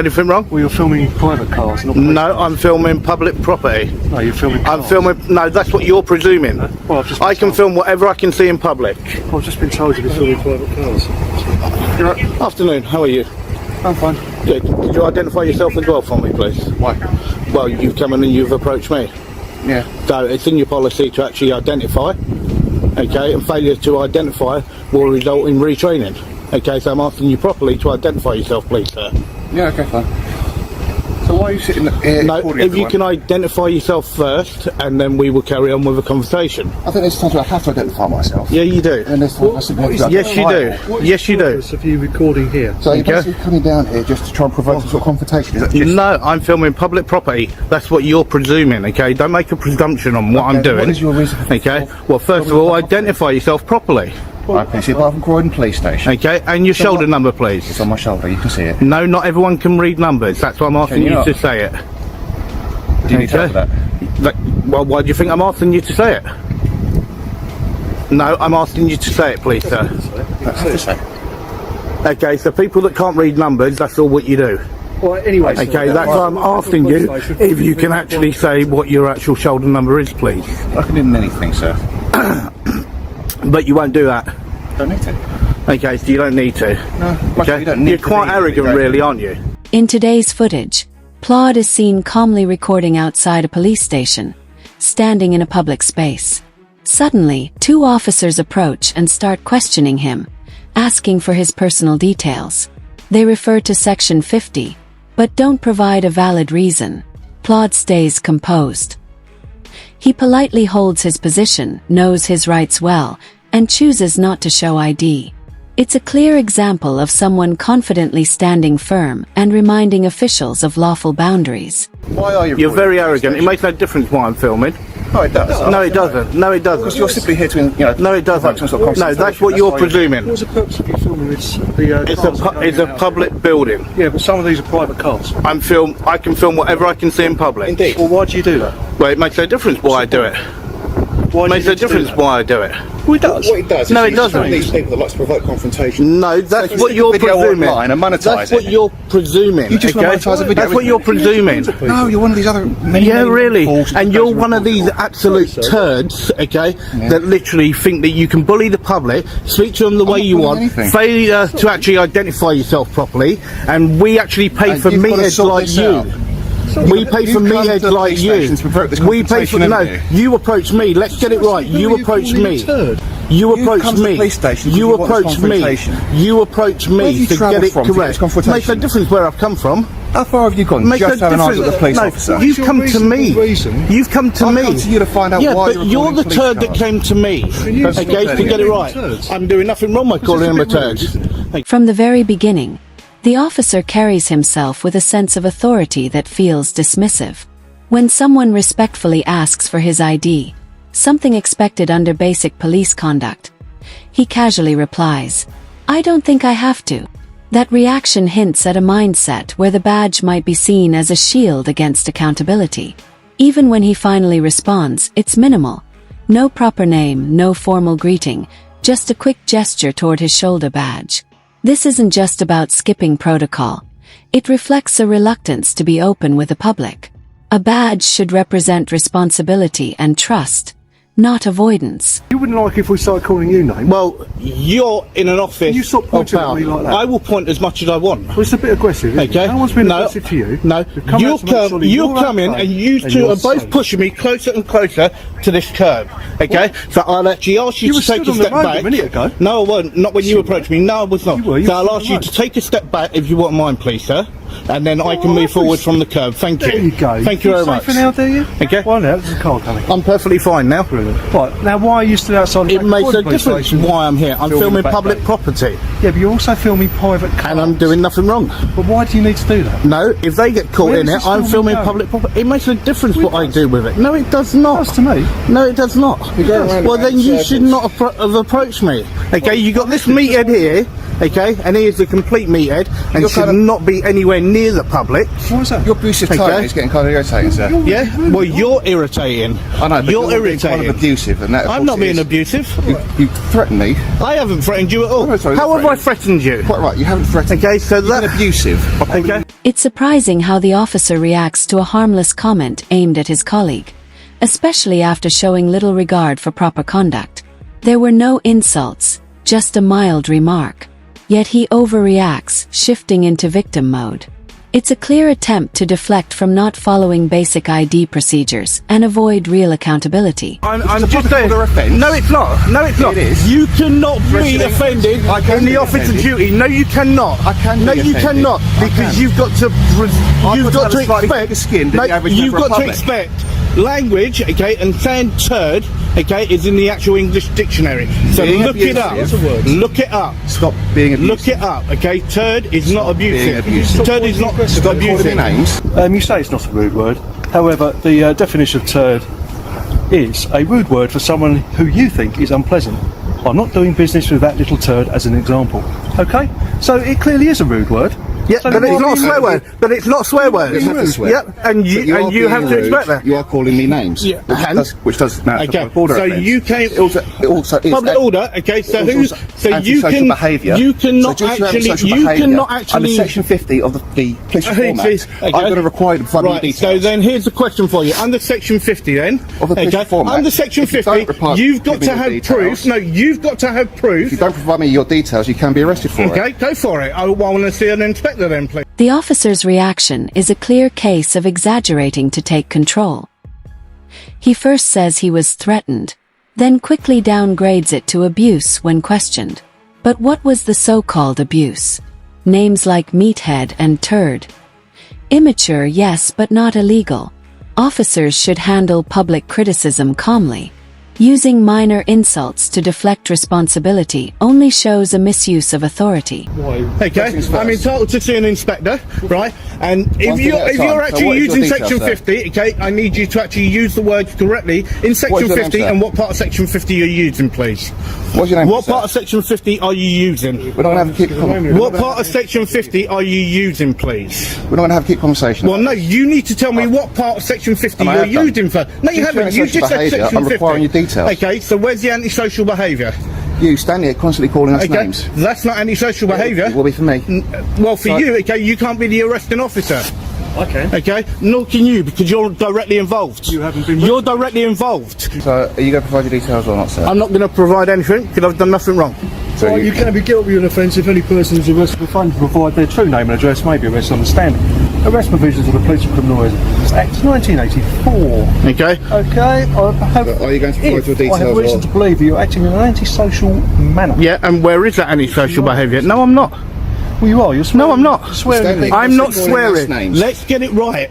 Anything wrong? Well, you're filming private cars, not police No, cars. I'm filming public property. No, you're filming cars. I'm filming. No, that's what you're presuming. Well, I've just been I can told. film whatever I can see in public. I've just been told you've been filming private cars. Afternoon. How are you? I'm fine. Good. Could you identify yourself as well for me, please? Why? Well, you've come in and you've approached me. Yeah. So it's in your policy to actually identify. Okay, and failure to identify will result in retraining. Okay, so I'm asking you properly to identify yourself, please, sir. Yeah, okay, fine. So why are you sitting here No, recording if you can identify yourself first, and then we will carry on with a conversation. I think there's times where I have to identify myself. Yeah, you do. And there's times I simply have to Yes, you identify. do. Yes, you do. Of you recording here. So you're Okay. basically coming down here just to try and provoke some sort of confrontation. Is that just... No, I'm filming public property. That's what you're presuming, okay? Don't make a presumption on what I'm Okay, doing. what is your reason for Okay? Well, first of all, identify yourself properly. Okay, so you're from Croydon Police Station. Okay? And your shoulder number, please. It's on my shoulder, you can see it. No, not everyone can read numbers. That's why I'm asking Can you you not? to say it. Do you need help Okay? with that? Well, why do you think I'm asking you to say it? No, I'm asking you to say it, please, sir. I have to say. Okay, so people that can't read numbers, that's all what you do. Well, anyway. Okay, that's why I'm asking you if you can actually say what your actual shoulder number is, please. I can do anything, sir. But you won't do that. Don't need to. Okay, so you don't need to. No, Okay? you don't need You're to quite be- arrogant, don't- really, aren't you? In today's footage, Claude is seen calmly recording outside a police station, standing in a public space. Suddenly, two officers approach and start questioning him, asking for his personal details. They refer to Section 50, but don't provide a valid reason. Claude stays composed. He politely holds his position, knows his rights well, and chooses not to show ID. It's a clear example of someone confidently standing firm and reminding officials of lawful boundaries. Why are you You're recording very at the arrogant. It police makes no difference why I'm filming. station? No, it does. No, it doesn't. No, it Because doesn't. you're simply here to, No, it doesn't. provoke some sort of No, that's confrontation. what you're why you- presuming. What's the purpose of you filming this? It's a public building. Yeah, but some of these are private cars. I can film whatever I can see in public. Indeed. Well, why do you do that? Well, it makes no difference why I do it. Why It do makes you no need to do difference that? why I do it. Well, it does. What it does is No, it it's one doesn't. of these people that likes to provoke confrontation. No, that's you what stick you're a video presuming. online and monetise That's what it. you're presuming. You just okay? monetise a video, That's what isn't you're it? presuming. No, you're one of these other many, Yeah, many really. fools And that you're goes one of around these absolute turds, okay, that literally think that you can bully the public, speak to them the way not you bullying want, anything. failure to actually identify yourself properly, and we actually pay And for you've got to meatheads sort like this you. out. We pay for You've come to meatheads the like police you. station to provoke this We pay for confrontation, no. haven't You approach me. Let's get it right. You approach me. You You've approach come to the me. police station because You you want this approach me. confrontation. You approach Where have me you to travelled get it from to get this correct. confrontation? Makes no difference where I've come from. How far have you gone? Makes Just no have an difference. answer with the police No, officer. you've your come to me. reasonable reason? You've come to I've me. come to you to find out yeah, why but you're you're the recording turd police that cars. came to me. you Okay, stop to get it being right. turds? I'm doing nothing wrong by calling him a It's a bit turd. rude, From the very beginning, the officer carries himself with a sense of authority that feels dismissive. When someone respectfully asks for his ID, something expected under basic police conduct, he casually replies, "I don't think I have to." That reaction hints at a mindset where the badge might be seen as a shield against accountability. Even when he finally responds, it's minimal. No proper name, no formal greeting, just a quick gesture toward his shoulder badge. This isn't just about skipping protocol. It reflects a reluctance to be open with the public. A badge should represent responsibility and trust, not avoidance. You wouldn't like if we started calling you names? Well, you're in an office. Can you stop pointing of at me power. like that? I will point as much as I want. Well, it's a bit aggressive, isn't Okay. it? No one's been no, aggressive to you. No. You've come out to make sure that You you're come in okay and you and two you're are both safe. pushing me closer and closer to this curb. Okay. So I'll actually ask you, You to were take stood a on the step road back. a minute ago. No, I won't. Not when you approached me. No, I was not. You were. You So were I'll stood on ask the you road. to take a step back if you won't mind, please, sir. And then I can move forward from the curb. Thank you. There you go. Thank you very much. Safe now, do you? Okay. Well, now, there's a car coming. I'm perfectly fine now. Right, now why are you still outside the It back makes of no the police difference station? why I'm here. I'm Filming filming the back public gate. property. Yeah, but you're also filming private cars. And I'm doing nothing wrong. But why do you need to do that? No, if they get caught Where in does it, this I'm filming filming go? public property. It makes no difference Well, it what I does. do with it. No, it does not. That's to me. No, it does not. You're going round Well, and then round you in should circles. not have approached me. Okay, you got this meathead here okay, and he is a complete meathead and You're should kind of- not be anywhere near the public. Why is that? Your abusive Okay. tone is getting kind of irritating, sir. Yeah, well, you're irritating. I know, but you're being irritating. kind of abusive, and that. of I'm course, not being is. abusive. You threaten me. I haven't threatened you at all. Oh, sorry, How not have I threatened you? Quite right. You haven't threatened. Okay, so You've been that. abusive. Okay. It's surprising how the officer reacts to a harmless comment aimed at his colleague, especially after showing little regard for proper conduct. There were no insults, just a mild remark. Yet he overreacts, shifting into victim mode. It's a clear attempt to deflect from not following basic ID procedures and avoid real accountability. I'm It's a just public saying. order offence. No, it's not. No, it's not. It is. You cannot be Threatening- offended I can in the be office of offended. duty. No, you cannot. I can No, be you offended. cannot, I because can. you've got to. You've got to got have to a slightly expect. thicker skin than the average you've member of got to public. expect language, okay, and saying turd, okay, is in the actual English dictionary. So Being look it up. abusive. Look it up. Stop being abusive. Look it up, okay? Turd is not being abusive. abusive. Turd is not Stop calling me abusive. names. You say it's not a rude word. However, the definition of turd is a rude word for someone who you think is unpleasant. I'm not doing business with that little turd as an example. Okay? So it clearly is a rude word. Yeah, So but why it's not a are you- swear word. But it's not swear words. It's not a swear. Yep, and But you are have being to rude. expect that. You are calling me names. Yeah, and? which does now. Okay, Order so offence. you came. It also is Public order. Okay, so it's who? also So you antisocial can. behaviour. You cannot So due to actually. antisocial You behaviour, cannot Under actually. Section 50 of the Police Reform Please, Act, okay. I'm going to require you to provide me Right, details. so then here's the question for you. Under Section 50 then, Of the Police Reform Act, under Section if you 50, don't report- you've got give me to the have details. proof. No, you've got to have If proof. you don't provide me your details, you can be arrested for it. Okay, go for it. I want to see an inspector then, please. The officer's reaction is a clear case of exaggerating to take control. He first says he was threatened, then quickly downgrades it to abuse when questioned. But what was the so-called abuse? Names like meathead and turd. Immature, yes, but not illegal. Officers should handle public criticism calmly. Using minor insults to deflect responsibility only shows a misuse of authority. Okay, Questions first. I'm entitled to see an inspector, right? And One if thing you're at a if time. you're So actually what is your using details, Section sir? 50, okay, I need you to actually use the words correctly in Section your name, 50 sir? and what part of Section 50 you're using, please. What's your name? What sir? part of Section 50 are you using? We're not going to have a keep. What part of Section 50 are you using, please? We're not going to have a keep conversation. Well, no, you need to tell me what part of Section 50 And I you're have done. using for. No, you Due to haven't. You antisocial just said behaviour, Section I'm 50. requiring your details. Okay, so where's the antisocial behaviour? You stand here constantly calling us Okay, names. that's not antisocial behaviour. It will be for me. Well, for So- you, okay, you can't be the arresting officer. Okay. Okay, nor can you because you're directly involved. You haven't been- You're directly involved. So, are you going to provide your details or not, sir? I'm not going to provide anything because I've done nothing wrong. So Well, you can be guilty of an offence if any person who's arrested with failing to provide their true name and address may be arrested on the stand. Arrest provisions of the Police and Criminal Act 1984. Okay. Okay, I have, Are you going to provide if your details I have reason or- to believe that you're acting in an antisocial manner. Yeah, and where is that antisocial You are. behaviour? No, I'm not. Well, you are. You're swearing. No, I'm not. You're swearing. Stanley, people. I'm not Constantly calling us swearing. names. Let's get it right.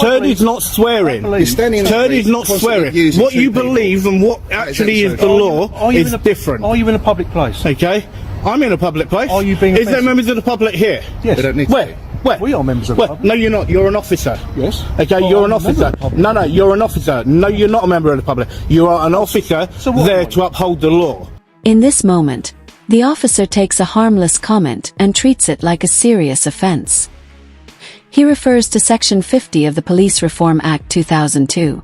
Turd is not swearing. believe- You're standing in the Turd street, is not constantly swearing. abusing What two you people. believe and what actually is the law Are you is in a, different. Are you in a public place? Okay? I'm in a public place. Are you being Is there offensive? members of the public here? Yes. They don't need to Where? be. Where? We are members of the Where? public. No, you're not. You're an officer. Yes. Okay, Well, you're I'm an a member officer. of the public. No, you're an officer. No, you're not a member of the public. You are an officer So what there am I? to uphold the law. In this moment, the officer takes a harmless comment and treats it like a serious offense. He refers to Section 50 of the Police Reform Act 2002,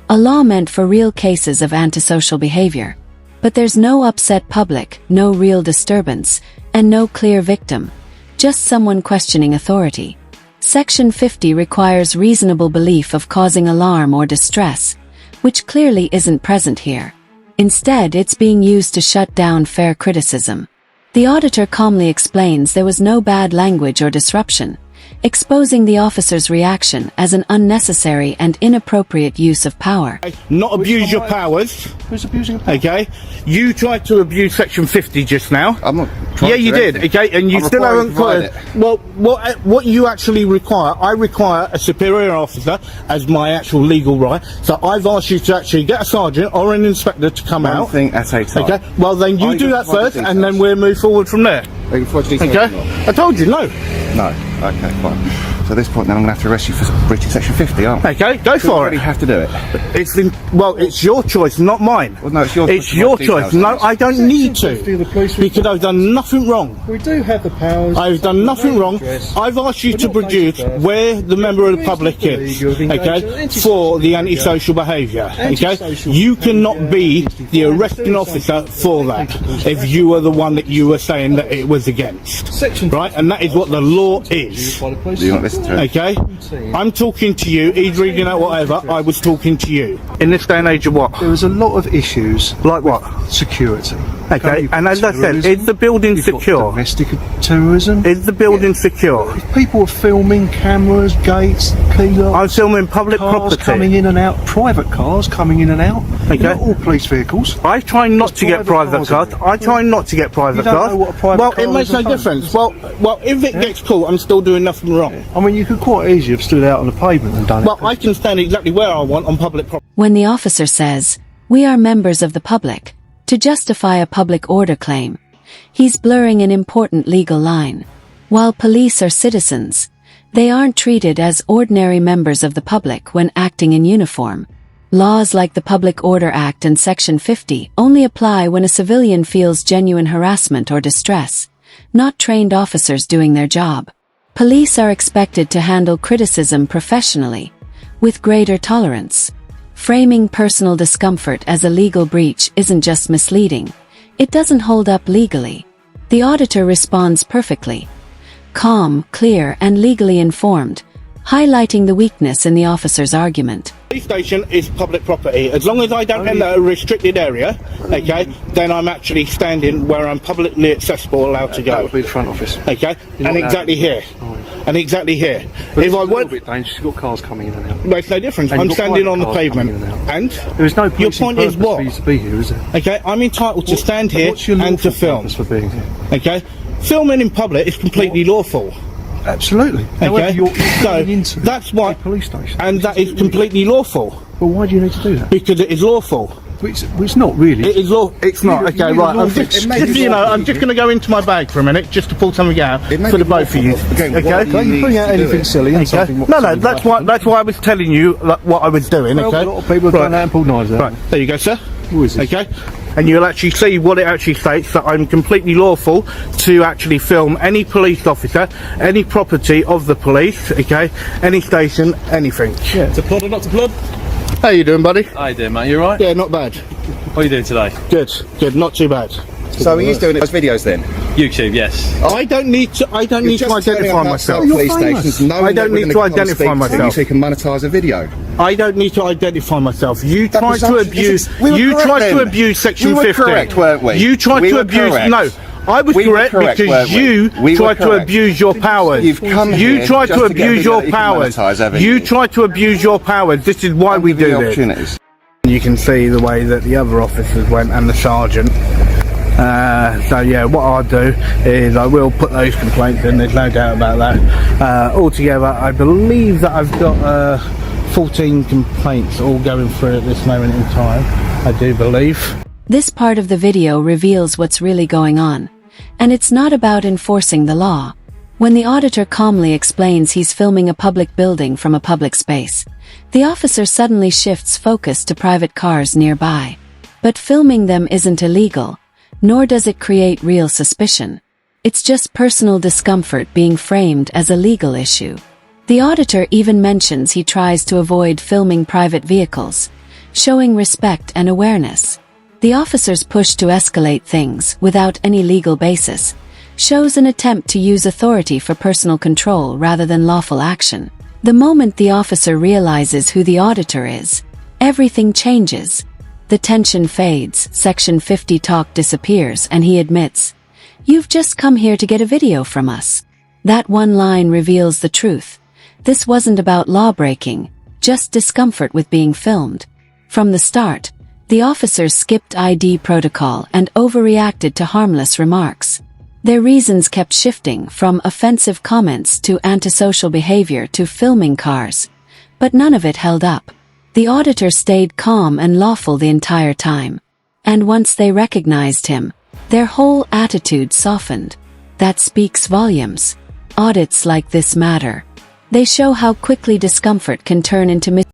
a law meant for real cases of antisocial behavior. But there's no upset public, no real disturbance, and no clear victim, just someone questioning authority. Section 50 requires reasonable belief of causing alarm or distress, which clearly isn't present here. Instead, it's being used to shut down fair criticism. The auditor calmly explains there was no bad language or disruption, exposing the officer's reaction as an unnecessary and inappropriate use of power. Not abuse your one- powers. Who's abusing a power? Okay? You tried to abuse Section 50 just now. I'm not trying Yeah, to you do did. anything. Okay, and you I'm still required haven't to provide put. Well, what you actually require, I require a superior officer as my actual legal right. So I've asked you to actually get a sergeant or an inspector to come One out. thing at a time. Okay. Well, then you Are you do gonna that provide first, the and then details? we'll move forward from there. Are you fraudulently Okay? towed or not? I told you, no. No. Okay, fine. So at this point, then I'm going to have to arrest you for breaching Section 50, aren't I? Okay, go You for already it. have to do it. It's your choice, not mine. Well, no, it's yours. It's your choice. No, I don't need to. 50 of the police Because I've done nothing wrong. We do have the powers. I've done nothing wrong. I've asked you to produce where the member of the public is, okay, for the antisocial behaviour, okay? You cannot be the arresting officer for that if you are the one that you were saying that it was against, right? And that is what the law is, Do you not listen to it? okay? I'm talking to you, he's reading out whatever, I was talking to you. In this day and age of what? There was a lot of issues. Like what? Security. Okay, You've and got as I said, terrorism, is the building you've got secure? domestic terrorism. Is the building secure? People are filming, cameras, gates, key locks, I'm filming public cars property. coming in and out, private cars coming in and out. Okay. Not all police vehicles. I try not There's to get private private cars. cars I try not to get private You don't cars. know what a private well, car it makes is no on phone. difference. Well, if it gets caught, I'm still doing nothing wrong. I mean, you could quite easily have stood out on the pavement and done Well, it. I can stand exactly where I want on public property. When the officer says, "We are members of the public," to justify a public order claim, he's blurring an important legal line. While police are citizens, they aren't treated as ordinary members of the public when acting in uniform. Laws like the Public Order Act and Section 50 only apply when a civilian feels genuine harassment or distress, not trained officers doing their job. Police are expected to handle criticism professionally, with greater tolerance. Framing personal discomfort as a legal breach isn't just misleading, it doesn't hold up legally. The auditor responds perfectly. Calm, clear, and legally informed, highlighting the weakness in the officer's argument. Police station is public property. As long as I don't enter a restricted area, okay, then I'm actually standing where I'm publicly accessible, allowed to That go. would be the front office. Okay, You're and not exactly allowed. here, and exactly here. But If I it's a little would, bit dangerous. You've got cars coming in and out. makes no difference. And I'm you've got standing private on the cars pavement, coming in and out. and There is no your policing point is purpose what? for you to be here, is there? Okay, I'm entitled to stand here What's your and to lawful film. purpose for being here? Okay, filming in public is completely lawful. Absolutely. However, Okay, you're so going into that's why, a police station. and that is completely lawful Well, why do you need to do that? because it is lawful. It's not really. It is law. It's not. You- Okay, you right. law- I'm it just, may just be so you know, lawful. I'm just going to go into my bag for a minute, just to pull something out It may for the be both of you. lawful, but again, Okay. what Don't you bring out to do anything it. silly and Okay. something. No, that's why I was telling you like, what I was doing. Well, Okay. a lot of people have done that and pulled knives out. Right. There you go, sir. Who is this? Okay. And you'll actually see what it actually states, that I'm completely lawful to actually film any police officer, any property of the police, okay, any station, anything. Yeah. To plod or not to plod? How you doing, buddy? How you doing, mate? You alright? Yeah, not bad. What are you doing today? Good, not too bad. So he's doing those videos then? YouTube, yes. I don't need to identify myself. Police stations, knowing I don't that we're need gonna to come and identify speak to you myself. so you can monetize a video. I don't need to identify myself. You That tried to presumption abuse. is- we were You correct tried to then. abuse Section We were 50. correct, weren't we? You tried We to were abuse. correct. No, I was We were correct correct, because weren't we? you We were tried to correct. abuse your powers. You've come You here tried just to to get a abuse video your that you can powers. monetize, haven't You you? tried to abuse your powers. This is why we Give you do the this. opportunities. You can see the way that the other officers went and the sergeant. So yeah, what I'll do is I will put those complaints in, there's no doubt about that. Altogether, I believe that I've got 14 complaints all going through at this moment in time, I do believe. This part of the video reveals what's really going on, and it's not about enforcing the law. When the auditor calmly explains he's filming a public building from a public space, the officer suddenly shifts focus to private cars nearby. But filming them isn't illegal, nor does it create real suspicion. It's just personal discomfort being framed as a legal issue. The auditor even mentions he tries to avoid filming private vehicles, showing respect and awareness. The officer's push to escalate things without any legal basis shows an attempt to use authority for personal control rather than lawful action. The moment the officer realizes who the auditor is, everything changes. The tension fades, Section 50 talk disappears, and he admits, "You've just come here to get a video from us." That one line reveals the truth. This wasn't about law-breaking, just discomfort with being filmed. From the start, the officers skipped ID protocol and overreacted to harmless remarks. Their reasons kept shifting from offensive comments to antisocial behavior to filming cars, but none of it held up. The auditor stayed calm and lawful the entire time. And once they recognized him, their whole attitude softened. That speaks volumes. Audits like this matter. They show how quickly discomfort can turn into